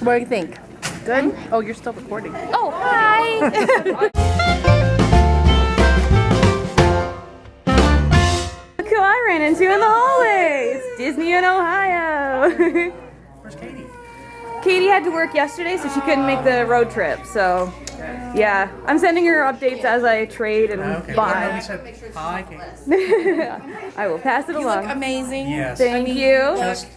What do you think? Good? Oh, you're still recording. Oh, hi! Look who I ran into in the hallways! Disney in Ohio! Where's Katie? Katie had to work yesterday, so she couldn't make the road trip, so yeah. I'm sending her updates as I trade and buy. Hi, Katie. I will pass it You along. look amazing. Yes. Thank you. Just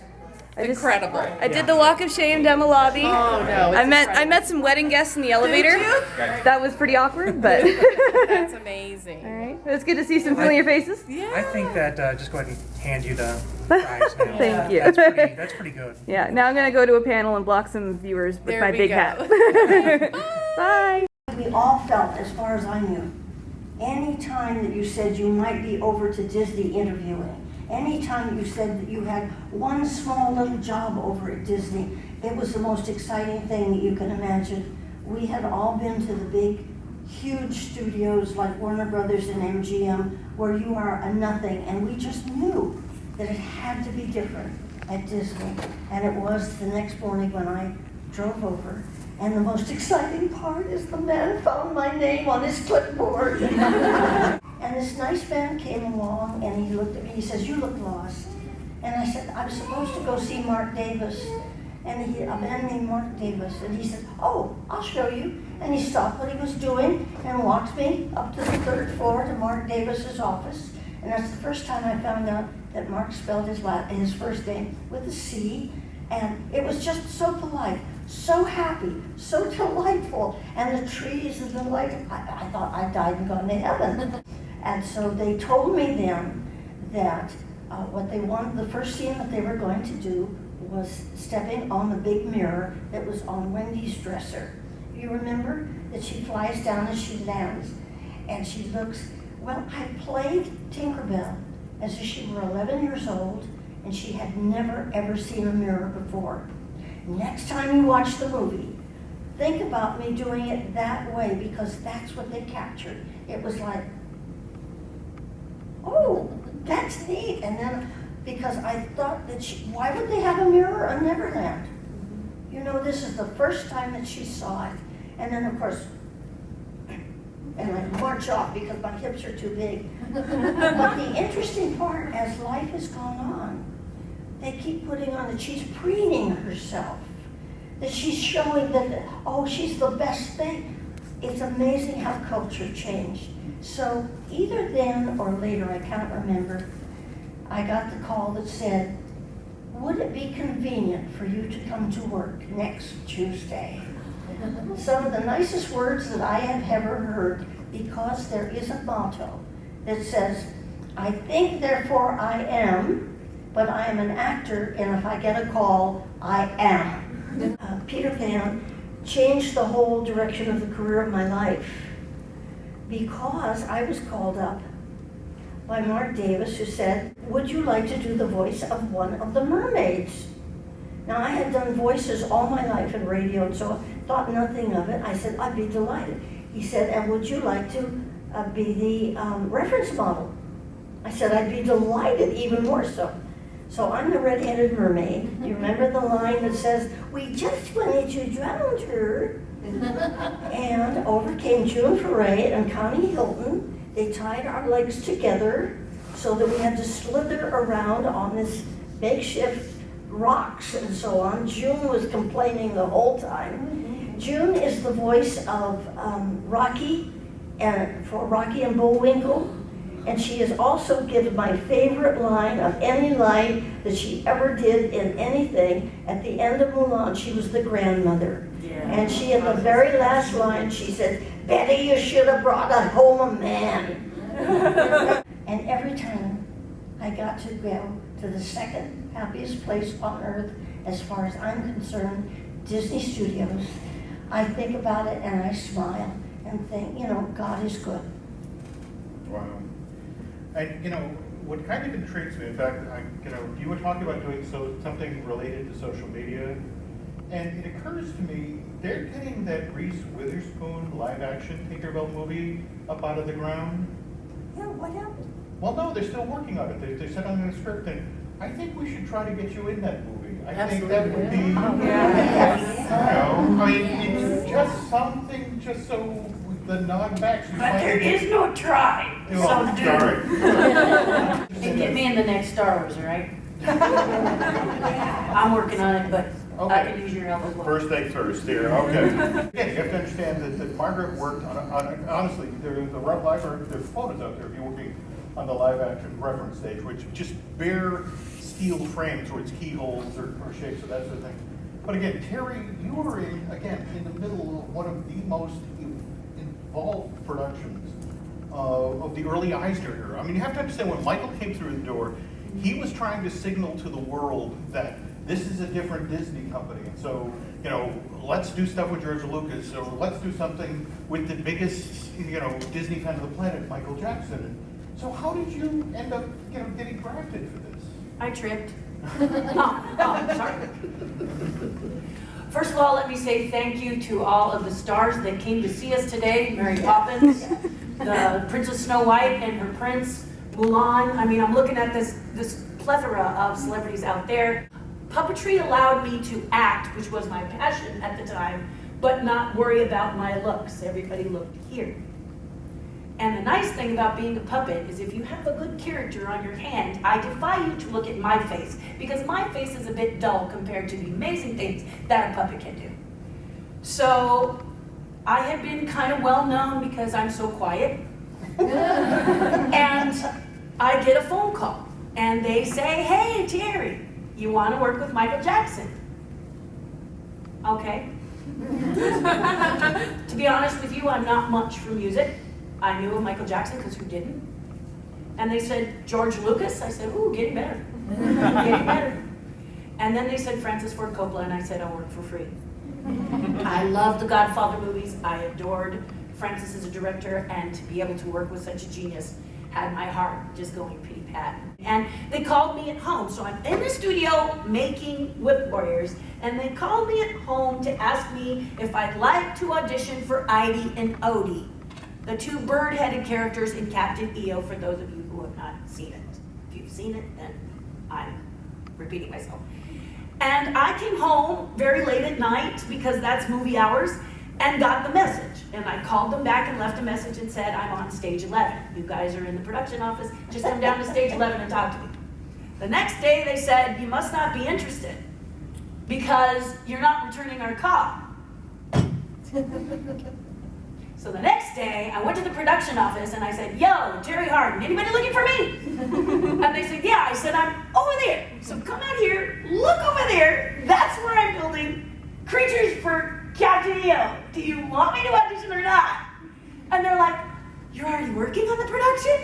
Incredible. I did the walk of shame down the lobby. Oh no! I met some wedding guests in the elevator. Did you? That was pretty awkward, but That's amazing. all right. It's good to see some familiar faces. Yeah. I think that just go ahead and hand you the prize now. Thank you. That's pretty good. Yeah. Now I'm gonna go to a panel and block some viewers with There my we big go. hat. Bye. We all felt, as far as I knew, any time that you said you might be over to Disney interviewing, any time you said that you had one small little job over at Disney, it was the most exciting thing that you can imagine. We had all been to the big, huge studios like Warner Brothers and MGM, where you are a nothing, and we just knew that it had to be different at Disney. And it was the next morning when I drove over. And the most exciting part is the man found my name on his clipboard. And this nice man came along and he looked at me, he says, "You look lost." And I said, "I was supposed to go see Mark Davis." And a man named Mark Davis, and he said, "Oh, I'll show you." And he stopped what he was doing and walked me up to the 3rd floor to Mark Davis's office. And that's the first time I found out that Mark spelled his first name with a C. And it was just so polite, so happy, so delightful. And the trees and the light, I thought I died and gone to heaven. And so they told me then that what they wanted, the first scene that they were going to do was stepping on the big mirror that was on Wendy's dresser. You remember that she flies down as she lands and she looks, well, I played Tinkerbell as if she were 11 years old and she had never ever seen a mirror before. Next time you watch the movie, think about me doing it that way because that's what they captured. It was like, oh, that's neat. And then, because I thought that why would they have a mirror on Neverland? You know, this is the first time that she saw it. And then, of course, and I march off because my hips are too big. But the interesting part, as life has gone on, they keep putting on that she's preening herself, that she's showing that, oh, she's the best thing. It's amazing how culture changed. So either then or later, I can't remember, I got the call that said, "Would it be convenient for you to come to work next Tuesday?" Some of the nicest words that I have ever heard, because there is a motto that says, "I think, therefore I am, but I am an actor, and if I get a call, I am." Peter Pan changed the whole direction of the career of my life because I was called up by Mark Davis, who said, "Would you like to do the voice of one of the mermaids?" Now, I had done voices all my life in radio, and so I thought nothing of it. I said, "I'd be delighted." He said, "And would you like to be the reference model?" I said, "I'd be delighted, even more so." So I'm the red-headed mermaid. You remember the line that says, "We just wanted to drown her." And over came June Foray and Connie Hilton. They tied our legs together so that we had to slither around on this makeshift rocks and so on. June was complaining the whole time. June is the voice of Rocky, and for Rocky and Bullwinkle. And she has also given my favorite line of any line that she ever did in anything. At the end of Mulan, she was the grandmother. And she, at the very last line, she said, "Betty, you should have brought home a man." And every time I got to go to the second happiest place on earth, as far as I'm concerned, Disney Studios, I think about it and I smile and think, you know, God is good. Wow. And, you know, what kind of intrigues me, in fact, you were talking about doing something related to social media, and it occurs to me, they're getting that Reese Witherspoon live-action Tinkerbell movie up out of the ground. Yeah, what happened? Well, no, they're still working on it. They set on a script, and I think we should try to get you in that movie. I think that would be... Oh, yeah. something just so the nod back? But there is no try, so do. Sorry. And get me in the next Star Wars, all right? I'm working on it, but I Okay. can use your help as well. First thing first, there, okay. Again, you have to understand that Margaret worked honestly, the library, there's photos out there of you working on the live action reference stage, which just bare steel frames where it's keyholes or shapes or that sort of thing. But again, Terry, you were in the middle of one of the most involved productions of the early Eisner era. I mean, you have to understand, when Michael came through the door, he was trying to signal to the world that this is a different Disney company. And so, let's do stuff with George Lucas, or let's do something with the biggest, Disney fan of the planet, Michael Jackson. So how did you end up, getting drafted for this? I tripped. I'm sorry. First of all, let me say thank you to all of the stars that came to see us today. Mary Poppins, the Princess Snow White and her prince, Mulan. I mean, I'm looking at this plethora of celebrities out there. Puppetry allowed me to act, which was my passion at the time, but not worry about my looks. Everybody looked here. And the nice thing about being a puppet is if you have a good character on your hand, I defy you to look at my face, because my face is a bit dull compared to the amazing things that a puppet can do. So I had been kind of well known because I'm so quiet. And I get a phone call and they say, "Hey, Terry, you want to work with Michael Jackson?" Okay. To be honest with you, I'm not much for music. I knew of Michael Jackson, because who didn't? And they said, "George Lucas?" I said, "Ooh, getting better." Getting better. And then they said, "Francis Ford Coppola," and I said, "I'll work for free." I love the Godfather movies. I adored Francis as a director, and to be able to work with such a genius had my heart just going pitty-pat. And they called me at home. So I'm in the studio making Whip Warriors, and they called me at home to ask me if I'd like to audition for Idie and Odie, the two bird-headed characters in Captain EO, for those of you who have not seen it. If you've seen it, then I'm repeating myself. And I came home very late at night, because that's movie hours, and got the message. And I called them back and left a message and said, "I'm on stage 11. You guys are in the production office. Just come down to stage 11 and talk to me." The next day they said, "You must not be interested because you're not returning our call." So the next day I went to the production office and I said, "Yo, Terry Harden, anybody looking for me?" And they said, "Yeah." I said, "I'm over there. So come out here, look over there. That's where I'm building creatures for Captain EO. Do you want me to audition or not?" And they're like, "You're already working on the production?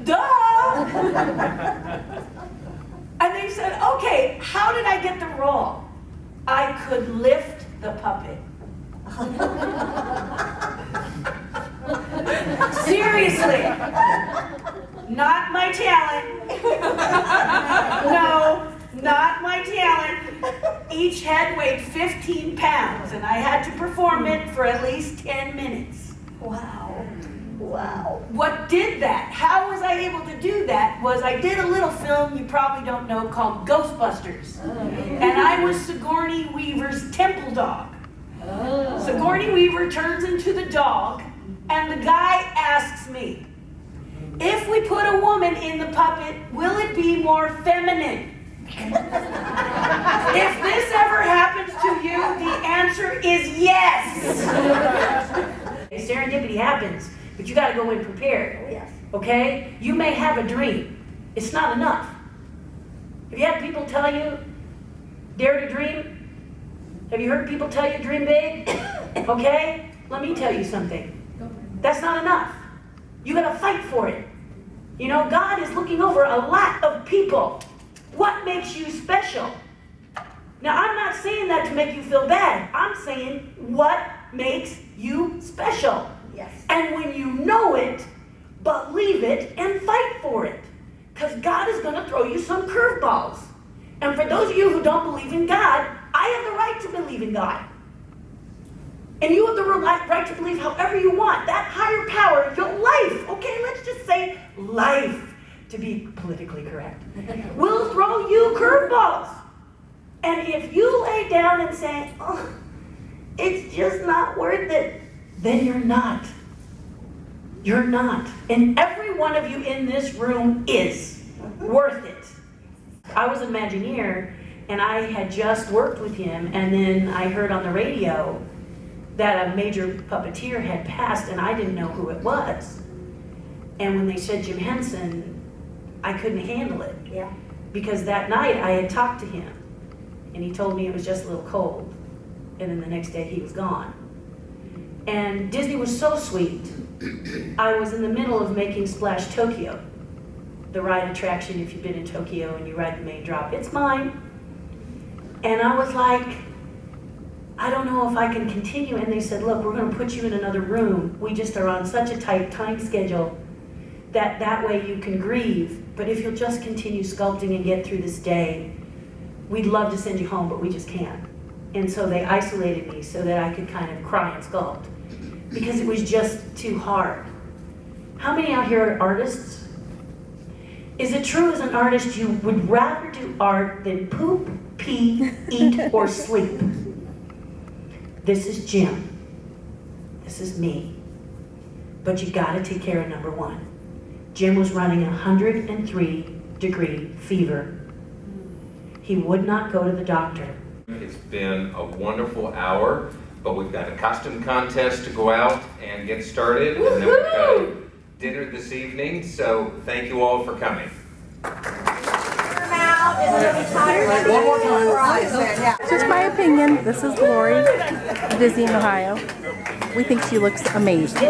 Duh!" And they said, "Okay, how did I get the role?" I could lift the puppet. Seriously, not my talent. No, not my talent. Each head weighed 15 pounds, and I had to perform it for at least 10 minutes. Wow. Wow. What did that? How was I able to do that? Was I did a little film you probably don't know called Ghostbusters. And I was Sigourney Weaver's temple dog. Sigourney Weaver turns into the dog, and the guy asks me, "If we put a woman in the puppet, will it be more feminine?" If this ever happens to you, the answer is yes. Serendipity happens, but you got to go in prepared. Oh, yes. Okay? You may have a dream. It's not enough. Have you had people tell you, "Dare to dream"? Have you heard people tell you, "Dream big"? Okay? Let me tell you something. That's not enough. You got to fight for it. God is looking over a lot of people. What makes you special? Now, I'm not saying that to make you feel bad. I'm saying what makes you special. Yes. And when you know it, believe it and fight for it. Because God is going to throw you some curveballs. And for those of you who don't believe in God, I have the right to believe in God. And you have the right to believe however you want. That higher power, your life, okay, let's just say life, to be politically correct, will throw you curveballs. And if you lay down and say, "Oh, it's just not not worth it, then you're not. You're not. And every one of you in this room is worth it. I was an Imagineer, and I had just worked with him, and then I heard on the radio that a major puppeteer had passed, and I didn't know who it was. And when they said Jim Henson, I couldn't handle it. Yeah. Because that night I had talked to him, and he told me it was just a little cold, and then the next day he was gone. And Disney was so sweet. I was in the middle of making Splash Tokyo, the ride attraction if you've been in Tokyo and you ride the main drop. It's mine. And I was like, I don't know if I can continue. And they said, look, we're going to put you in another room. We just are on such a tight time schedule that way you can grieve. But if you'll just continue sculpting and get through this day, we'd love to send you home, but we just can't. And so they isolated me so that I could kind of cry and sculpt because it was just too hard. How many out here are artists? Is it true as an artist you would rather do art than poop, pee, eat, or sleep? This is Jim. This is me. But you gotta take care of number one. Jim was running 103-degree fever. He would not go to the doctor. It's been a wonderful hour, but we've got a costume contest to go out and get started, and then we've got a dinner this evening, so thank you all for coming. One more time. Just my opinion. This is Lori, Disney in Ohio. We think she looks amazing.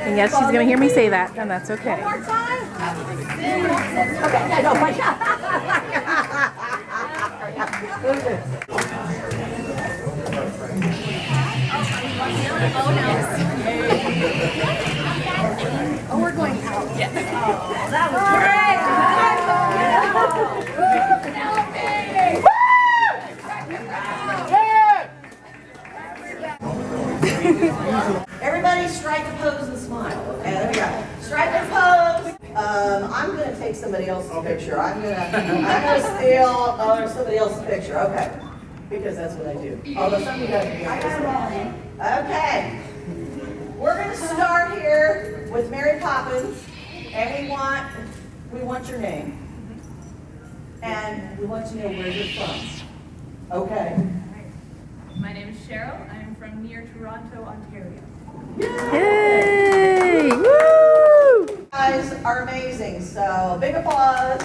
And yes, she's going to hear me say that, and that's okay. Oh, we're going out. Yes. That was Everybody strike a pose and smile. Okay, there we go. Strike a pose. I'm gonna take somebody else's picture. I'm gonna steal somebody else's picture. Okay, because that's what I do. Although some of you guys okay. We're gonna start here with Mary Poppins, and we want your name, and we want to know where you're from. Okay. My name is Cheryl. I'm from near Toronto, Ontario. Yay! Woo! You guys are amazing, so big applause.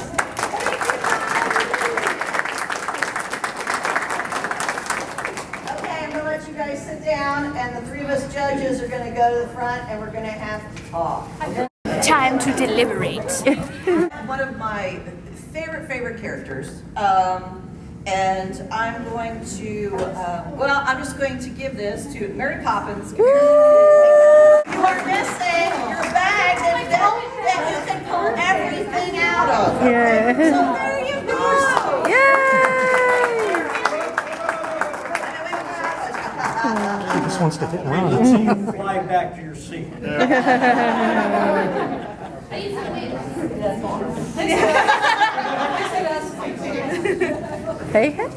Okay, I'm gonna let you guys sit down, and the three of us judges are gonna go to the front, and we're gonna have to talk. Time to deliberate. One of my favorite characters, and I'm going to, I'm just going to give this to Mary Poppins. You are missing your bag that you can pull everything out of. Yeah. So there you go. She just wants to hit and run. See you fly back to your seat. Hey, hey.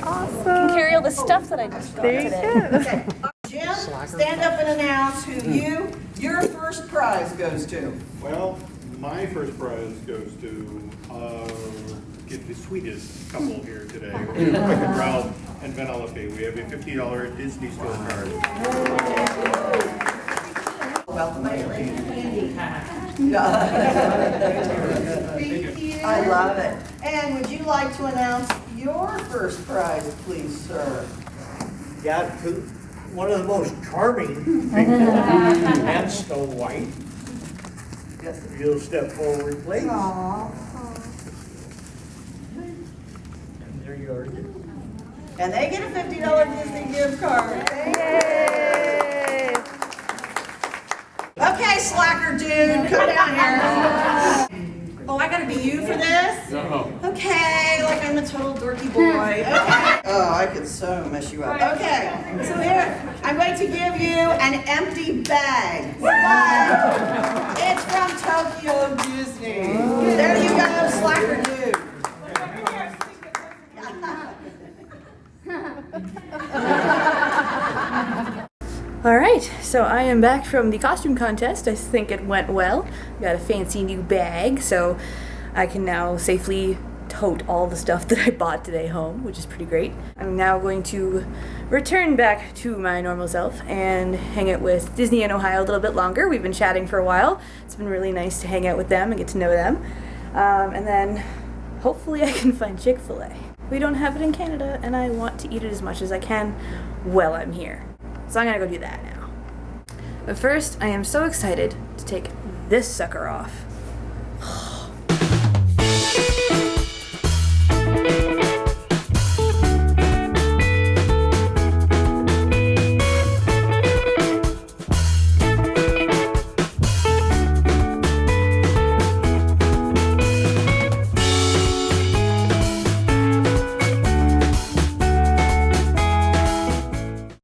Awesome. Carry all the stuff that I just got There you today. go. Okay. Jim, stand up and announce who your first prize goes to. Well, my first prize goes to get the sweetest couple here today. Ralph and Penelope. We have a $50 Disney store card. Welcome, my lady. I love it. And would you like to announce your first prize, please, sir? Yeah, one of the most charming people, and Snow White. Yes. If you'll step forward, please. Aww. And there you are. And they get a $50 Disney gift card. Yay! Okay, slacker dude, come down here. Oh, I gotta be you for this? No. Okay, like I'm a total dorky boy. Okay. Oh, I could so mess you up. Okay, so here, I'm going to give you an empty bag. But it's from Tokyo Disney. There you go, slacker dude. Alright, so I am back from the costume contest. I think it went well. Got a fancy new bag, so I can now safely tote all the stuff that I bought today home, which is pretty great. I'm now going to return back to my normal self and hang out with Disney in Ohio a little bit longer. We've been chatting for a while. It's been really nice to hang out with them and get to know them. And then hopefully I can find Chick-fil-A. We don't have it in Canada, and I want to eat it as much as I can while I'm here. So I'm gonna go do that now. But first, I am so excited to take this sucker off.